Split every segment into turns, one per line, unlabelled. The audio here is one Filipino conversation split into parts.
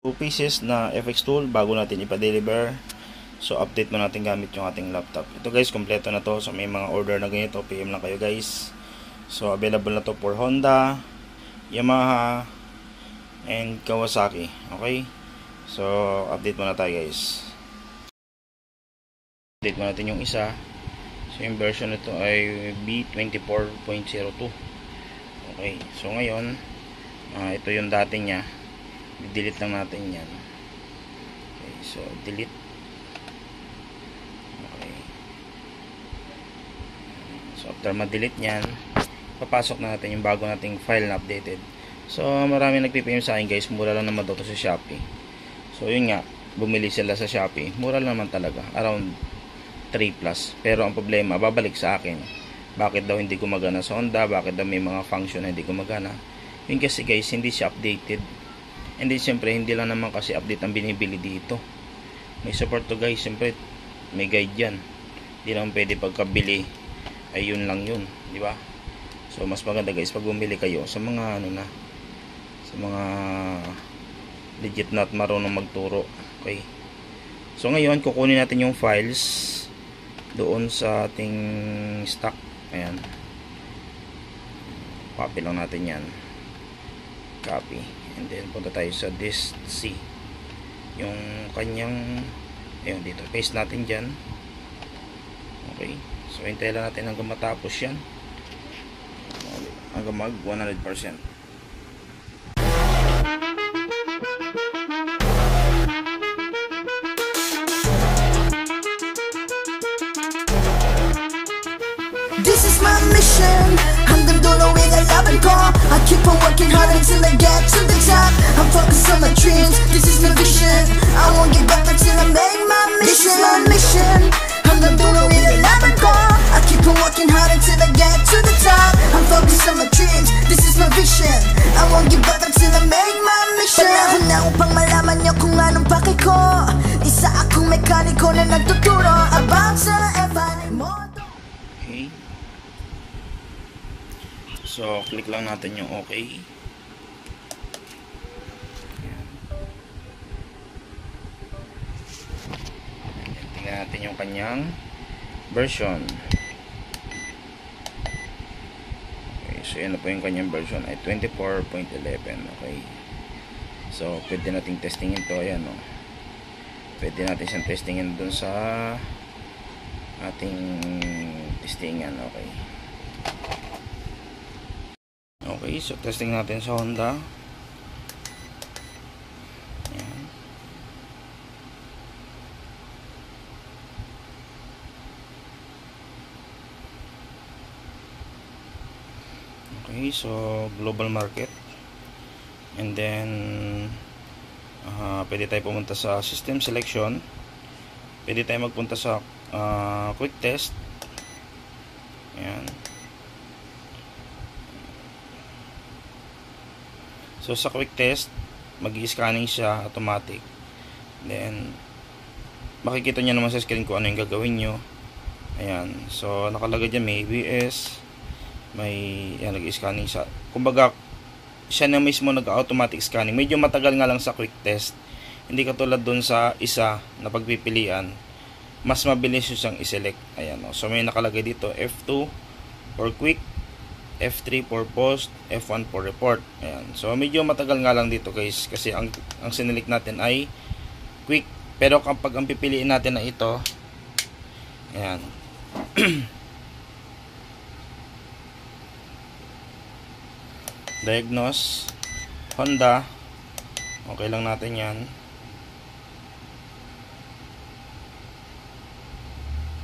2 pieces na FX tool bago natin ipa-deliver. So update mo natin gamit yung ating laptop. Ito guys, kompleto na to. So may mga order na ganito, PM lang kayo guys. So available na to for Honda, Yamaha, and Kawasaki. Okay? So update muna tayo guys. Update mo natin yung isa. So yung version nito ay B24.02. Okay, so ngayon ito yung dati niya. I-delete lang natin yan. Okay, so delete. Okay. So after ma-delete nyan, papasok na natin yung bago nating file na updated. So marami nagpipm sa akin guys, mura lang naman daw to sa Shopee. So yun nga, bumili sila sa Shopee, mura lang naman talaga, around 3 plus. Pero ang problema, babalik sa akin, bakit daw hindi gumagana sa Honda, bakit daw may mga function na hindi gumagana. Yun kasi guys, hindi siya updated. And then siyempre, hindi lang naman kasi update ang binibili dito. May support to guys, siyempre may guide yan. Hindi naman pwede pagkabili ay yun lang yun, di ba? So mas maganda guys pag bumili kayo sa mga ano na, sa mga legit na at marunong magturo. Okay, so ngayon kukunin natin yung files doon sa ating stock. Ayan, copy lang natin yan, copy, and then punta tayo sa disk C, yung kanyang, ayun dito, paste natin dyan. Okay, so hintay lang natin hanggang matapos yan, hanggang mag 100%.
This is my mission. Hanggang dulo ilalaban ko. I keep on working hard until I get to the top. I'm focused on my dreams. This is my vision. I won't give up until I make my mission. This is my mission. Hanggang dulo ilalaban ko. I keep on working hard until I get to the top. I'm focused on my dreams. This is my vision. I won't give up until I make my mission. Panahon na upang malaman niyo kung anong pake ko. Isa akong mekaniko na nagtuturo about sa F1 motor.
Okay, so click lang natin yung okay. Ayan. Tingnan natin yung kanyang version. Okay, so yan na po yung kanyang version ay 24.11. Okay, so pwede nating testingin to. Ayan, no? Pwede natin siyang testingin dun sa ating testingan. Okay, okay, so testing natin sa Honda. Ayan. Okay, so global market, and then pwede tayo pumunta sa system selection, pwede tayo magpunta sa quick test. Ayan. So sa quick test, mag-i-scanning siya automatic. Then makikita niyo naman sa screen kung ano yung gagawin nyo. Ayan. So nakalagay dyan may ABS, may yan, nag-i-scanning siya. Kumbaga siya na mismo nag-automatic scanning. Medyo matagal nga lang sa quick test. Hindi katulad dun sa isa na pagpipilian, mas mabilis yung siyang i-select. Ayan, no? So may nakalagay dito F2 for quick, F3 for post, F1 for report. Ayan. So medyo matagal nga lang dito guys, kasi ang sinelect natin ay quick. Pero kapag ang pipiliin natin na ito, ayan. Diagnose Honda, okay lang natin yan.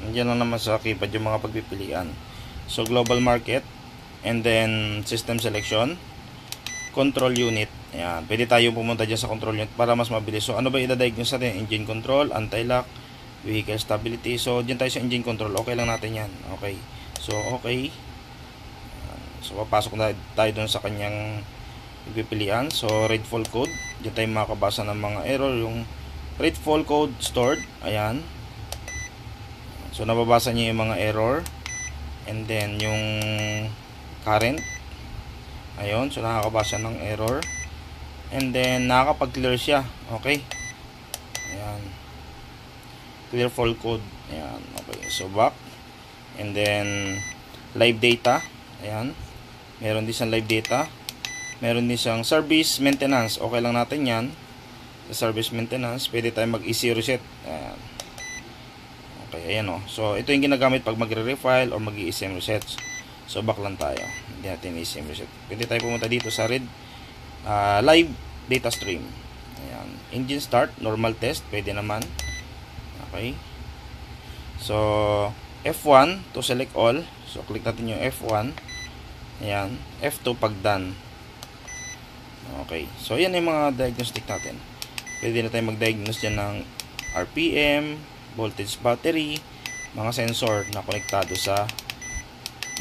Nandiyan lang naman sa keypad yung mga pagpipilian. So global market, and then system selection, control unit. Ayan, pwede tayo pumunta dyan sa control unit para mas mabilis. So ano ba i-diagnose natin? Engine control, anti-lock, vehicle stability. So dyan tayo sa engine control, okay lang natin yan. Okay, so okay. So papasok na tayo dun sa kanyang pipilian. So read full code, dyan tayo makakabasa ng mga error. Yung read full code stored, ayan. So nababasa niya yung mga error, and then yung current, ayun, so nakakabasa ng error. And then, nakakapag-clear siya. Okay. Ayan. Clear fault code. Ayan. Okay. So, back. And then, live data. Ayan. Meron din siyang live data. Meron din siyang service maintenance. Okay lang natin yan. Sa service maintenance, pwede tayo mag-easy reset. Ayan. Okay. Ayan o. So, ito yung ginagamit pag magre-refile or mag-i-ECM reset. So, back lang tayo. Hindi natin ECM reset. Pwede tayo pumunta dito sa read live data stream. Ayan. Engine start, normal test, pwede naman. Okay. So, F1 to select all. So, click natin yung F1. Ayan. F2 pag done. Okay. So, yan yung mga diagnostic natin. Pwede na tayo mag-diagnose dyan ng RPM, voltage battery, mga sensor na konektado sa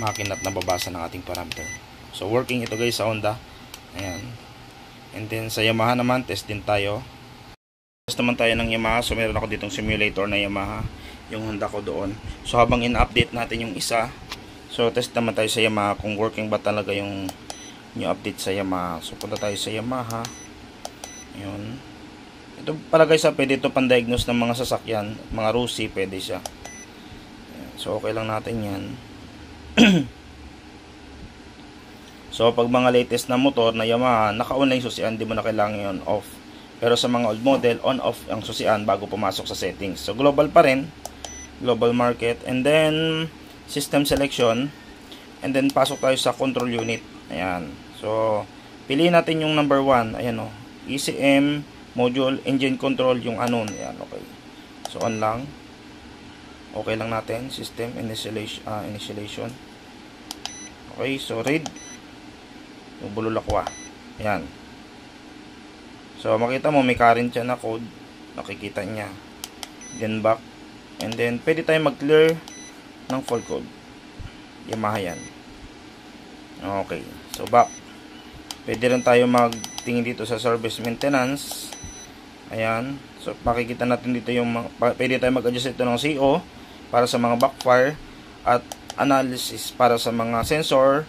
makina at nababasa ng ating parameter. So, working ito guys sa Honda. Ayan. And then, sa Yamaha naman, test din tayo. Test naman tayo ng Yamaha. So, meron ako ditong simulator na Yamaha. Yung Honda ko doon. So, habang in-update natin yung isa, so, test naman tayo sa Yamaha kung working ba talaga yung new update sa Yamaha. So, punta tayo sa Yamaha. Ayun. Ito pala guys, pwede ito pan-diagnose ng mga sasakyan. Mga Rusi, pwede siya. Ayan. So, okay lang natin yan. So, pag mga latest na motor na Yamaha, naka-on na yung susian, di mo na kailangan yun off. Pero sa mga old model, on-off ang susian bago pumasok sa settings. So, global pa rin. Global market. And then, system selection. And then, pasok tayo sa control unit. Ayan. So, piliin natin yung number 1. Ayan o. ECM, module, engine control, yung anon. Ayan, okay. So, on lang. Okay lang natin. System initialization. Okay, so read. Yung bululakwa. Ayan. So, makita mo, may current siya na code. Nakikita niya. Then, back. And then, pwede tayo mag-clear ng fault code. Yamaha yan. Okay. So, back. Pwede rin tayo magtingin dito sa service maintenance. Ayan. So, makikita natin dito yung, pwede tayo mag-adjust ito ng CO para sa mga backfire at analysis para sa mga sensor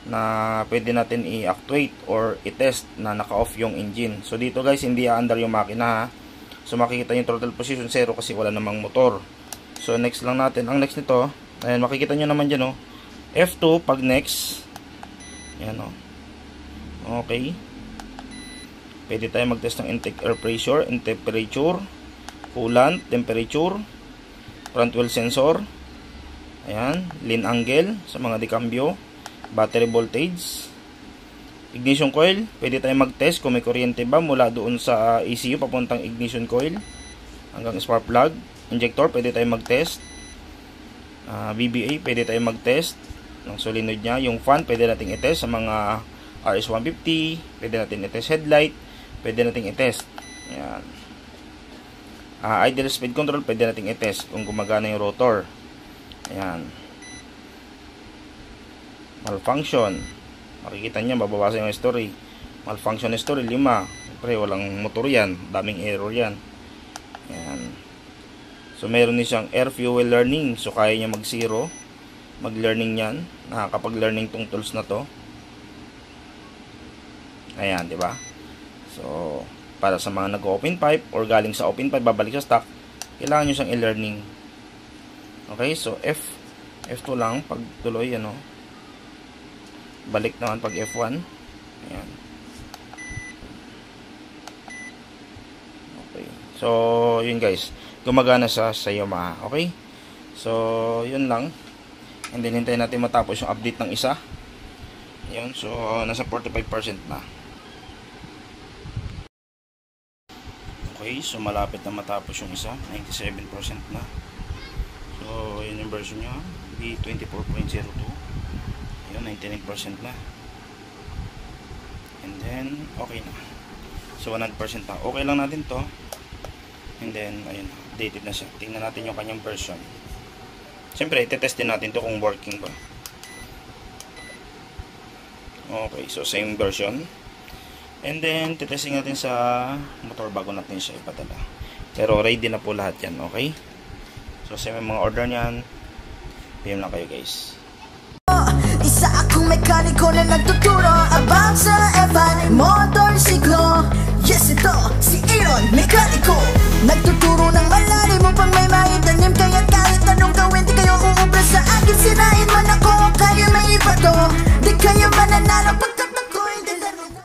na pwede natin i-actuate or i-test na naka-off yung engine. So dito guys, hindi aandar yung makina ha. So makikita yung throttle position 0 kasi wala namang motor. So next lang natin. Ang next nito, ayan, makikita nyo naman dyan F2 pag next. Ayan Okay. Pwede tayo mag-test ng intake air pressure, and temperature, coolant, temperature, front wheel sensor. Ayan, lean angle sa mga dekambyo, battery voltage, ignition coil, pwede tayo mag-test kung may kuryente ba mula doon sa ECU papuntang ignition coil hanggang spark plug. Injector, pwede tayo mag-test. VBA, pwede tayo mag-test ng solenoid nya. Yung fan, pwede natin i-test sa mga RS150, pwede natin i-test headlight, pwede natin i-test. Ayan. Idle speed control, pwede natin i-test kung gumagana yung rotor. Ayan. Malfunction, makikita nyo, bababasa yung history. Malfunction history, 5. Siyempre, walang motor yan, daming error yan. Ayan. So, meron din siyang air fuel learning. So, kaya niya mag-zero, mag-learning yan. Nakakapag-learning tong tools na to. Ayan, di ba? So, para sa mga nag-open pipe or galing sa open pipe, babalik sa stock, kailangan nyo siyang i-learning. Okay, so F2 lang pag tuloy, balik naman pag F1. Ayan. Okay. So, yun guys. Gumagana sa Yamaha. Okay? So, yun lang. And then, hintayin natin matapos yung update ng isa. Yun. So, nasa 45% na. Okay. So, malapit na matapos yung isa. 97% na. So, yun yung version nyo. B24.02. Yun, 99% na. And then, okay na. So, 100% na. Okay lang natin to. And then, ayun, updated na siya. Tingnan natin yung kanyang version. Siyempre, itetest din natin to kung working ba. Okay, so same version. And then, titesting natin sa motor bago natin siya ipadala. Pero, ready na po lahat yan, okay? So, sa mga order niyan, PM lang kayo guys.
Isa ako akong mekaniko na nagtuturo about sa F1 motorsiklo. Yes, ito, si Aaron, mekaniko. Nagtuturo ng malalim upang may maitanim. Kaya kahit anong gawin, di kayo uubra sa akin. Sirain man ako, kayo may iba to. Di kayo mananalo pag